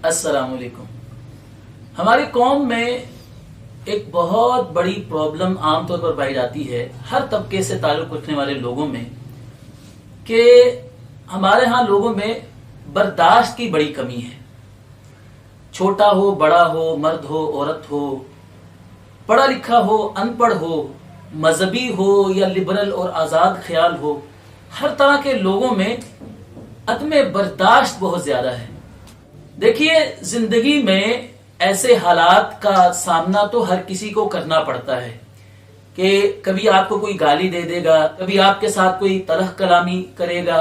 अस्सलाम वालेकुम। हमारी कौम में एक बहुत बड़ी प्रॉब्लम आमतौर पर पाई जाती है हर तबके से ताल्लुक़ रखने वाले लोगों में कि हमारे यहाँ लोगों में बर्दाश्त की बड़ी कमी है। छोटा हो, बड़ा हो, मर्द हो, औरत हो, पढ़ा लिखा हो, अनपढ़ हो, मजहबी हो या लिबरल और आज़ाद ख्याल हो, हर तरह के लोगों में अदम बर्दाश्त बहुत ज्यादा है। देखिए, जिंदगी में ऐसे हालात का सामना तो हर किसी को करना पड़ता है कि कभी आपको कोई गाली दे देगा, कभी आपके साथ कोई तलख कलामी करेगा,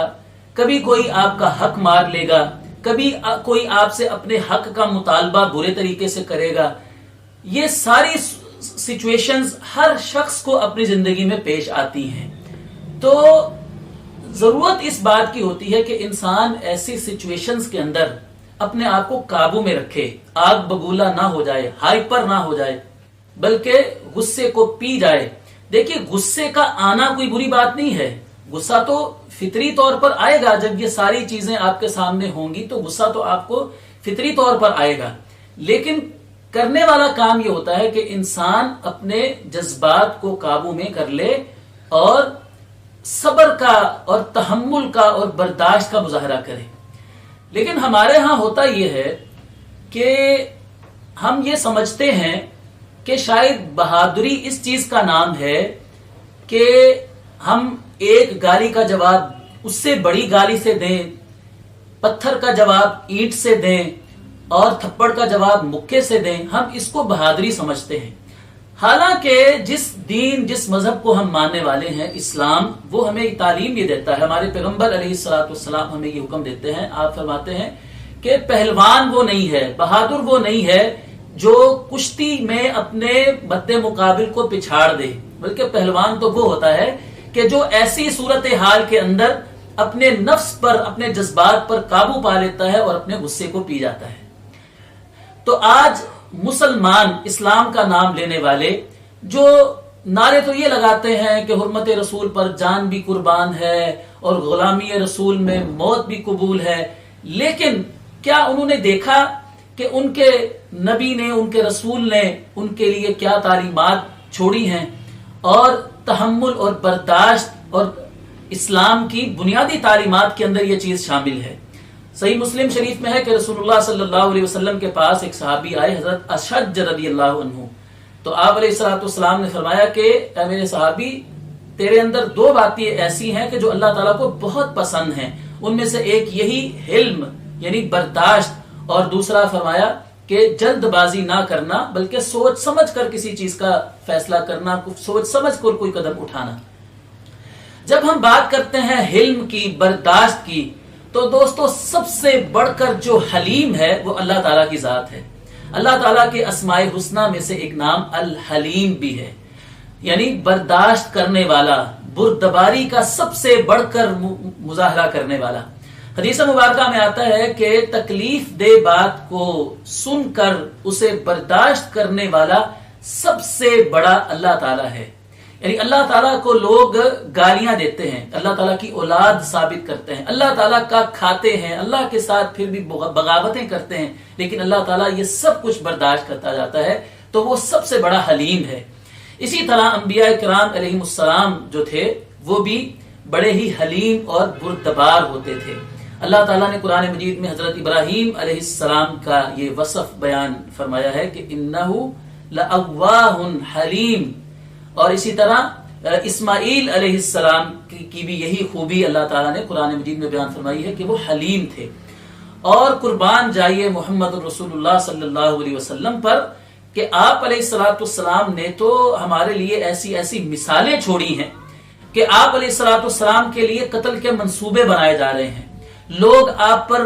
कभी कोई आपका हक मार लेगा, कभी कोई आपसे अपने हक का मुतालबा बुरे तरीके से करेगा। ये सारी सिचुएशंस हर शख्स को अपनी जिंदगी में पेश आती हैं। तो जरूरत इस बात की होती है कि इंसान ऐसी सिचुएशंस के अंदर अपने आप को काबू में रखे, आग बबूला ना हो जाए, हाइपर ना हो जाए, बल्कि गुस्से को पी जाए। देखिए, गुस्से का आना कोई बुरी बात नहीं है। गुस्सा तो फितरी तौर पर आएगा। जब ये सारी चीजें आपके सामने होंगी तो गुस्सा तो आपको फितरी तौर पर आएगा। लेकिन करने वाला काम ये होता है कि इंसान अपने जज्बात को काबू में कर ले और सब्र का और तहम्मुल का और बर्दाश्त का मुजाहरा करे। लेकिन हमारे यहां होता यह है कि हम ये समझते हैं कि शायद बहादुरी इस चीज का नाम है कि हम एक गाली का जवाब उससे बड़ी गाली से दें, पत्थर का जवाब ईंट से दें और थप्पड़ का जवाब मुक्के से दें। हम इसको बहादुरी समझते हैं। हालांकि जिस दीन, जिस मजहब को हम मानने वाले हैं, इस्लाम, वो हमें तालीम ये देता है। हमारे पैगंबर अलैहिस्सलाम हमें ये हुक्म देते हैं। आप फरमाते हैं कि पहलवान वो नहीं है, बहादुर वो नहीं है जो कुश्ती में अपने मद्दे मुकाबिल को पिछाड़ दे, बल्कि पहलवान तो वो होता है कि जो ऐसी सूरत हाल के अंदर अपने नफ्स पर, अपने जज्बात पर काबू पा लेता है और अपने गुस्से को पी जाता है। तो आज मुसलमान, इस्लाम का नाम लेने वाले, जो नारे तो ये लगाते हैं कि हुर्मत रसूल पर जान भी कुर्बान है और गुलामी रसूल में मौत भी कबूल है, लेकिन क्या उन्होंने देखा कि उनके नबी ने, उनके रसूल ने उनके लिए क्या तालीमात छोड़ी हैं? और तहम्मुल और बर्दाश्त और इस्लाम की बुनियादी तालीमात के अंदर ये चीज शामिल है। सही मुस्लिम शरीफ में है कि रसूलुल्लाह सल्लल्लाहु अलैहि वसल्लम के पास एक सहाबी आए, हजरत अशज रदियल्लाहु अन्हु। तो आप अलैहिस्सलाम ने फरमाया कि ऐ मेरे सहाबी, तेरे अंदर दो बातें ऐसी हैं कि जो अल्लाह ताला को बहुत पसंद हैं। उनमें से एक यही हिल्म यानी बर्दाश्त, और दूसरा फरमाया कि जल्दबाजी ना करना, बल्कि सोच समझ कर किसी चीज का फैसला करना, सोच समझ कर कोई कदम उठाना। जब हम बात करते हैं हिल्म की, बर्दाश्त की, तो दोस्तों सबसे बढ़कर जो हलीम है वो अल्लाह ताला की जात है। अल्लाह ताला के अस्माए हुस्ना में से एक नाम अल हलीम भी है, यानी बर्दाश्त करने वाला, बुर्दबारी का सबसे बढ़कर मुजाहरा करने वाला। हदीस मुबारका में आता है कि तकलीफ दे बात को सुनकर उसे बर्दाश्त करने वाला सबसे बड़ा अल्लाह ताला है। यानी अल्लाह ताला को लोग गालियां देते हैं, अल्लाह ताला की औलाद साबित करते हैं, अल्लाह ताला का खाते हैं, अल्लाह के साथ फिर भी बगावतें करते हैं, लेकिन अल्लाह ताला ये सब कुछ बर्दाश्त करता जाता है। तो वो सबसे बड़ा हलीम है। इसी तरह अंबिया किराम अलैहिमुस्सलाम जो थे वो भी बड़े ही हलीम और बुर्दबार होते थे। अल्लाह ताला ने कुरान मजीद में हजरत इब्राहीम अलैहिस्सलाम का ये वसफ बयान फरमाया है कि इन्नहु लअव्वाहुन हलीम, और इसी तरह इस्माइल अलैहिस्सलाम की भी यही खूबी अल्लाह ताला ने कुरान मजीद में बयान फरमाई है कि वो हलीम थे। और कुर्बान जाइए मोहम्मद रसूलुल्लाह सल्लल्लाहु अलैहि वसल्लम पर कि आप अलैहिस्सलाम ने तो हमारे लिए ऐसी ऐसी मिसालें छोड़ी हैं कि आप अलैहिस्सलाम के लिए कत्ल के मंसूबे बनाए जा रहे हैं। लोग आप पर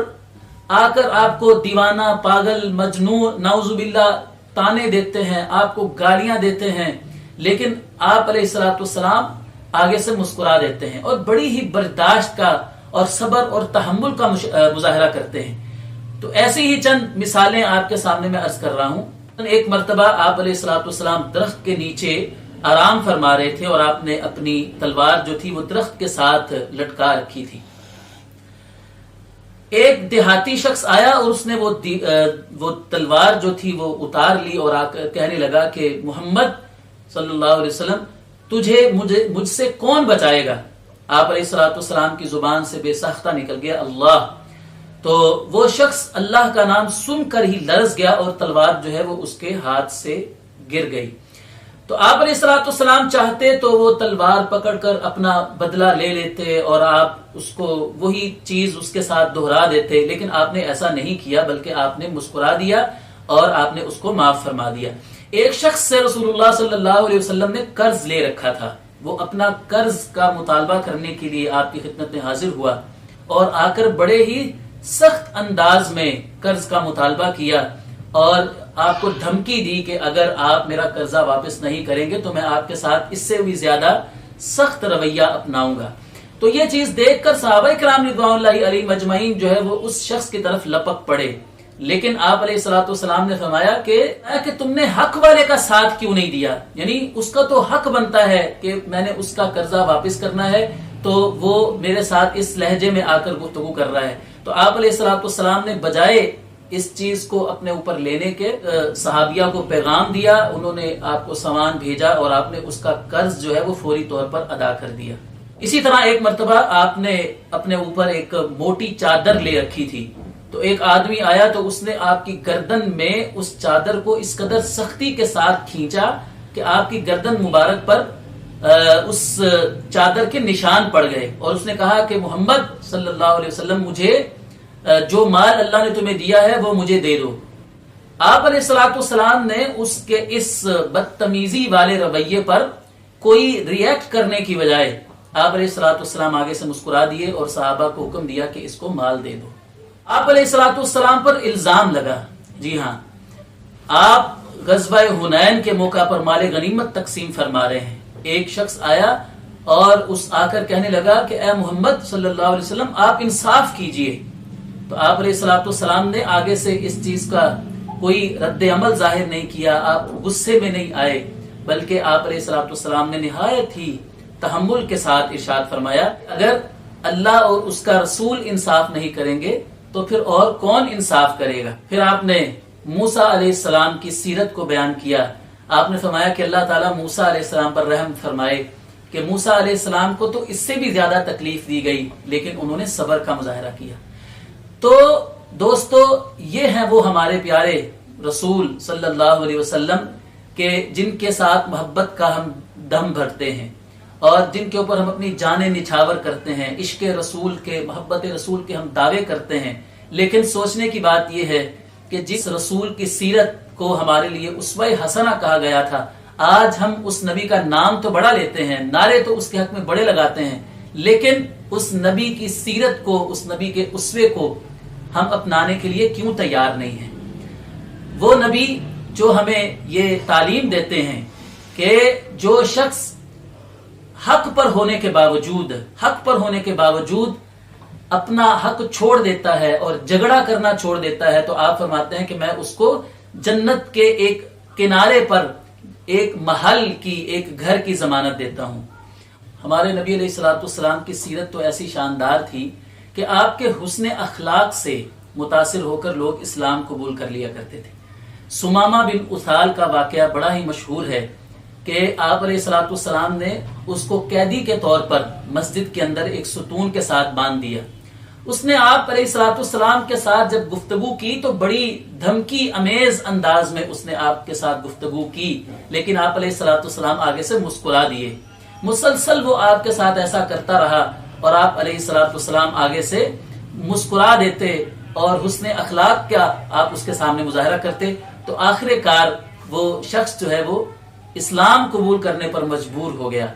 आकर आपको दीवाना, पागल, मजनून, नाउजुबिल्लाह ताने देते हैं, आपको गालियां देते हैं, लेकिन आप अलैहिस्सलाम आगे से मुस्कुरा देते हैं और बड़ी ही बर्दाश्त का और सब्र और तहम्मुल का मुजाहरा करते हैं। तो ऐसी ही चंद मिसालें आपके सामने मैं अर्ज कर रहा हूं। एक मर्तबा आप अलैहिस्सलाम दरख्त के नीचे आराम फरमा रहे थे और आपने अपनी तलवार जो थी वो दरख्त के साथ लटका रखी थी। ایک دیہاتی شخص آیا اور اس نے وہ تلوار جو تھی وہ اتار لی اور آ کر کہنے لگا کہ محمد صلی اللہ علیہ وسلم تجھے مجھ سے کون بچائے گا؟ آپ علیہ الصلوۃ والسلام کی زبان سے بے ساختہ نکل گیا اللہ. تو وہ شخص اللہ کا نام سن کر ہی لرز گیا اور تلوار جو ہے وہ اس کے ہاتھ سے گر گئی. تو آپ علیہ الصلوۃ والسلام چاہتے تو وہ تلوار پکڑ کر اپنا بدلہ لے لیتے اور آپ اس کو وہی چیز اس کے ساتھ دہرا دیتے، لیکن آپ نے ایسا نہیں کیا، بلکہ آپ نے مسکرا دیا اور آپ نے اس کو معاف فرما دیا. ایک شخص سے رسول اللہ صلی اللہ علیہ وسلم نے قرض لے رکھا تھا. وہ اپنا قرض کا مطالبہ کرنے کے لیے آپ کی خدمت میں حاضر ہوا اور آ کر بڑے ہی سخت انداز میں قرض کا مطالبہ کیا اور آپ کو دھمکی دی کہ اگر آپ میرا قرضہ واپس نہیں کریں گے تو میں آپ کے ساتھ اس سے بھی زیادہ سخت رویہ اپناؤں گا. تو یہ چیز دیکھ کر صحابہ کرام رضوان اللہ علیہم اجمعین جو ہے وہ اس شخص کی طرف لپک پڑے، لیکن آپ علیہ الصلوۃ والسلام نے فرمایا کہ تم نے حق والے کا ساتھ کیوں نہیں دیا؟ یعنی اس کا تو حق بنتا ہے کہ میں نے اس کا قرضہ واپس کرنا ہے، تو وہ میرے ساتھ اس لہجے میں آ کر گفتگو کر رہا ہے. تو آپ علیہ الصلوۃ والسلام نے بجائے اس چیز کو اپنے اوپر لینے کے صحابیہ کو پیغام دیا، انہوں نے آپ کو سامان بھیجا اور آپ نے اس کا قرض جو ہے وہ فوری طور پر ادا کر دیا. اسی طرح ایک مرتبہ آپ نے اپنے اوپر ایک موٹی چادر لے رکھی تھی، تو ایک آدمی آیا تو اس نے آپ کی گردن میں اس چادر کو اس قدر سختی کے ساتھ کھینچا کہ آپ کی گردن مبارک پر اس چادر کے نشان پڑ گئے، اور اس نے کہا کہ محمد صلی اللہ علیہ وسلم مجھے جو مال اللہ نے تمہیں دیا ہے وہ مجھے دے دو. آپ علیہ الصلوۃ والسلام نے اس کے اس بدتمیزی والے رویے پر کوئی ریئیکٹ کرنے کی بجائے آپ علیہ الصلوۃ والسلام آگے سے مسکرا دیے اور صحابہ کو حکم دیا کہ اس کو مال دے دو. آپ علیہ الصلوۃ والسلام پر الزام لگا، جی ہاں آپ غزوہ حنین کے موقع پر مال غنیمت تقسیم فرما رہے ہیں. ایک شخص آیا اور اس آ کر کہنے لگا کہ اے محمد صلی اللہ علیہ وسلم آپ انصاف کیجئے. تو آپ علیہ الصلوۃ والسلام نے آگے سے اس چیز کا کوئی رد عمل ظاہر نہیں کیا، آپ غصے میں نہیں آئے، بلکہ آپ علیہ الصلوۃ والسلام نے نہایت ہی تحمل کے ساتھ ارشاد فرمایا اگر اللہ اور اس کا رسول انصاف نہیں کریں گے تو پھر اور کون انصاف کرے گا. پھر آپ نے موسیٰ علیہ السلام کی سیرت کو بیان کیا. آپ نے فرمایا کہ اللہ تعالیٰ موسیٰ علیہ السلام پر رحم فرمائے کہ موسیٰ علیہ السلام کو تو اس سے بھی زیادہ تکلیف دی گئی لیکن انہوں نے صبر کا مظاہرہ کیا. تو دوستو یہ ہیں وہ ہمارے پیارے رسول صلی اللہ علیہ وسلم کہ جن کے ساتھ محبت کا ہم دم بھرتے ہیں اور جن کے اوپر ہم اپنی جانیں نچھاور کرتے ہیں، عشق رسول کے، محبت رسول کے ہم دعوے کرتے ہیں. لیکن سوچنے کی بات یہ ہے کہ جس رسول کی سیرت کو ہمارے لیے اسوہ حسنہ کہا گیا تھا، آج ہم اس نبی کا نام تو بڑا لیتے ہیں، نعرے تو اس کے حق میں بڑے لگاتے ہیں، لیکن اس نبی کی سیرت کو، اس نبی کے اسوے کو ہم اپنانے کے لیے کیوں تیار نہیں ہیں؟ وہ نبی جو ہمیں یہ تعلیم دیتے ہیں کہ جو شخص حق پر ہونے کے باوجود اپنا حق چھوڑ دیتا ہے اور جھگڑا کرنا چھوڑ دیتا ہے، تو آپ فرماتے ہیں کہ میں اس کو جنت کے ایک کنارے پر ایک محل کی، ایک گھر کی ضمانت دیتا ہوں. ہمارے نبی علیہ الصلوۃ والسلام کی سیرت تو ایسی شاندار تھی کہ آپ کے حسن اخلاق سے متاثر ہو کر لوگ اسلام قبول کر لیا کرتے تھے. سمامہ بن اثال کا واقعہ بڑا ہی مشہور ہے کہ آپ علیہ الصلوۃ والسلام نے اس کو قیدی کے طور پر مسجد کے اندر ایک ستون کے ساتھ باندھ دیا. اس نے آپ علیہ الصلوۃ والسلام کے ساتھ جب گفتگو کی تو بڑی دھمکی امیز انداز میں اس نے آپ کے ساتھ گفتگو کی، لیکن آپ علیہ الصلوۃ والسلام آگے سے مسکرا دیے. مسلسل وہ آپ کے ساتھ ایسا کرتا رہا اور آپ علیہ الصلوۃ والسلام آگے سے مسکرا دیتے اور حسن اخلاق کا آپ اس کے سامنے مظاہرہ کرتے. تو آخر کار وہ شخص جو ہے وہ اسلام قبول کرنے پر مجبور ہو گیا.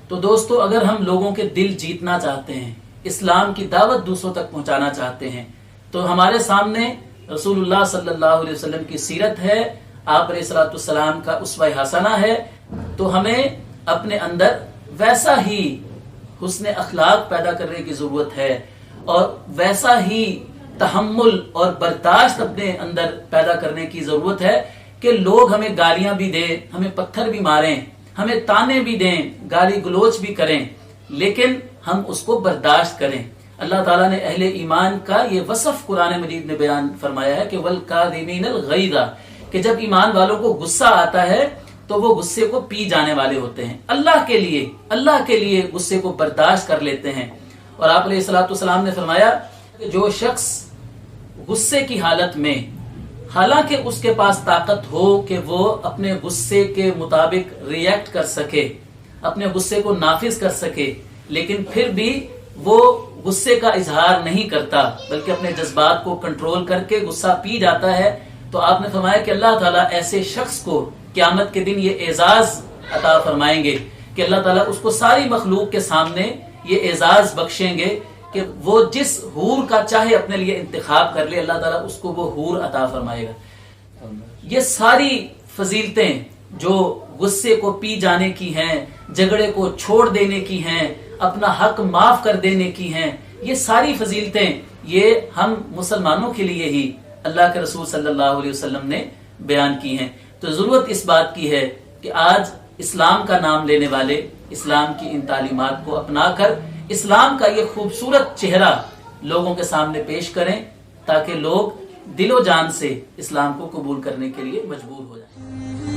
تو دوستو اگر ہم لوگوں کے دل جیتنا چاہتے ہیں، اسلام کی دعوت دوسروں تک پہنچانا چاہتے ہیں، تو ہمارے سامنے رسول اللہ صلی اللہ علیہ وسلم کی سیرت ہے، آپ علیہ الصلوۃ والسلام کا اسوہ حسنہ ہے. تو ہمیں اپنے اندر ویسا ہی حسن اخلاق پیدا کرنے کی ضرورت ہے اور ویسا ہی تحمل اور برداشت اپنے اندر پیدا کرنے کی ضرورت ہے کہ لوگ ہمیں گالیاں بھی دیں، ہمیں پتھر بھی ماریں، ہمیں تانے بھی دیں، گالی گلوچ بھی کریں، لیکن ہم اس کو برداشت کریں. اللہ ताला ने अहले ईमान का ये वसफ कुरान मजीद ने बयान फरमाया है कि वल काज़िमीनल गैज़, कि जब ईमान वालों को गुस्सा आता है तो वो गुस्से को पी जाने वाले होते हैं, अल्लाह के लिए गुस्से को बर्दाश्त कर लेते हैं। और आप अलैहिस्सलाम ने फरमाया कि जो शख्स गुस्से की हालत में, हालांकि उसके पास ताकत हो कि वो अपने गुस्से के मुताबिक रिएक्ट कर सके, अपने गुस्से को नाफिज कर सके, लेकिन फिर भी वो गुस्से का इजहार नहीं करता बल्कि अपने जज्बात को कंट्रोल करके गुस्सा पी जाता है, तो आपने फरमाया कि अल्लाह ताला ऐसे शख्स को क़यामत के दिन ये एजाज अता फरमाएंगे कि अल्लाह ताला उसको सारी मखलूक के सामने ये एजाज बख्शेंगे कि वो जिस हूर का चाहे अपने लिए इंतखाब कर ले, अल्लाह ताला उसको वो हूर अता फरमाएगा। ये सारी फजीलतें जो गुस्से को पी जाने की हैं, झगड़े को छोड़ देने की हैं, अपना हक माफ कर देने की हैं, ये सारी फजीलतें ये हम मुसलमानों के लिए ही अल्लाह के रसूल सल्लल्लाहु अलैहि वसल्लम ने बयान की हैं। तो जरूरत इस बात की है कि आज इस्लाम का नाम लेने वाले इस्लाम की इन तालीमात को अपनाकर इस्लाम का ये खूबसूरत चेहरा लोगों के सामने पेश करें, ताकि लोग दिलो जान से इस्लाम को कबूल करने के लिए मजबूर हो जाएं।